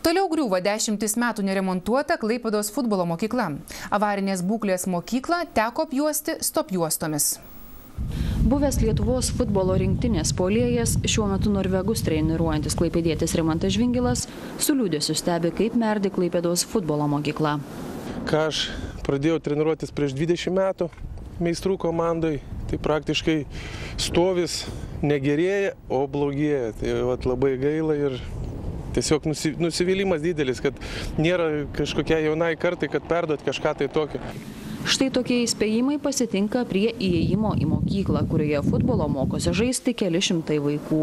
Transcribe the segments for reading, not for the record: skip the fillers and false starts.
Toliau griūva 10 metų neremontuota Klaipėdos futbolo mokykla. Avarinės būklės mokyklą teko apjuosti stop juostomis. Buvęs Lietuvos futbolo rinktinės puolėjas, šiuo metu norvegus treniruojantis klaipėdietis Rimantas Žvingilas, su liūdesiu stebi, kaip merdi Klaipėdos futbolo mokykla. Ką aš pradėjau treniruotis prieš 20 metų meistrų komandai, tai praktiškai stovis negerėja, o blogėja. Tai labai gaila ir tiesiog nusivylimas didelis, kad nėra kažkokia jaunai kartai, kad perduot kažką tai tokio. Štai tokie įspėjimai pasitinka prie įėjimo į mokyklą, kurioje futbolo mokosi žaisti keli šimtai vaikų.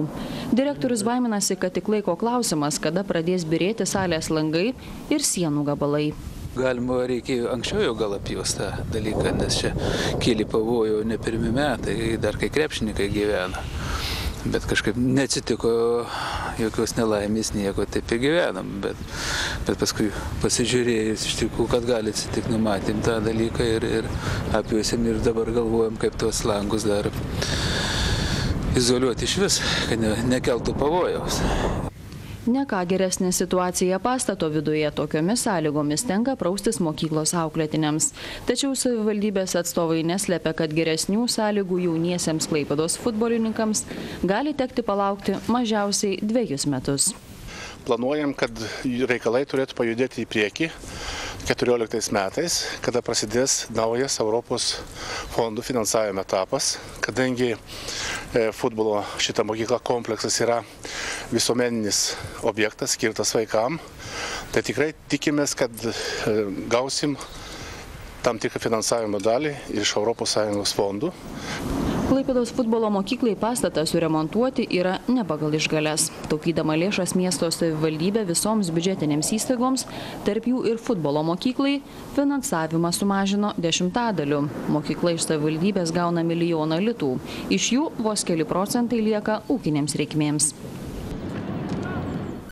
Direktorius baiminasi, kad tik laiko klausimas, kada pradės byrėti salės langai ir sienų gabalai. Galima reikėjo anksčiau jau gal apjuost tą dalyką, nes čia kėlė pavojų ne pirmi metai, dar kai krepšininkai gyvena. Bet kažkaip neatsitiko jokios nelaimės, nieko, taip ir gyvenam. Bet paskui pasižiūrėjus iš tikrųjų, kad gali atsitikti, numatėm tą dalyką ir apjuosėm ir dabar galvojam, kaip tuos langus dar izoliuoti iš vis, kad nekeltų pavojaus. Ne ką geresnė situacija pastato viduje, tokiomis sąlygomis tenka praustis mokyklos auklėtiniams. Tačiau savivaldybės atstovai neslepia, kad geresnių sąlygų jauniesiems Klaipėdos futbolininkams gali tekti palaukti mažiausiai 2 metus. Planuojam, kad reikalai turėtų pajudėti į priekį 14 metais, kada prasidės naujas Europos fondų finansavimo etapas, kadangi futbolo šita mokykla kompleksas yra visuomeninis objektas skirtas vaikam, tai tikrai tikimės, kad gausim tam tikrą finansavimo dalį iš ES fondų. Klaipėdos futbolo mokyklai pastatą suremontuoti yra ne pagal išgales. Taupydama lėšas miesto savivaldybė visoms biudžetinėms įstaigoms, tarp jų ir futbolo mokyklai, finansavimą sumažino 10%. Mokykla iš savivaldybės gauna 1 000 000 litų. Iš jų vos keli procentai lieka ūkinėms reikmėms.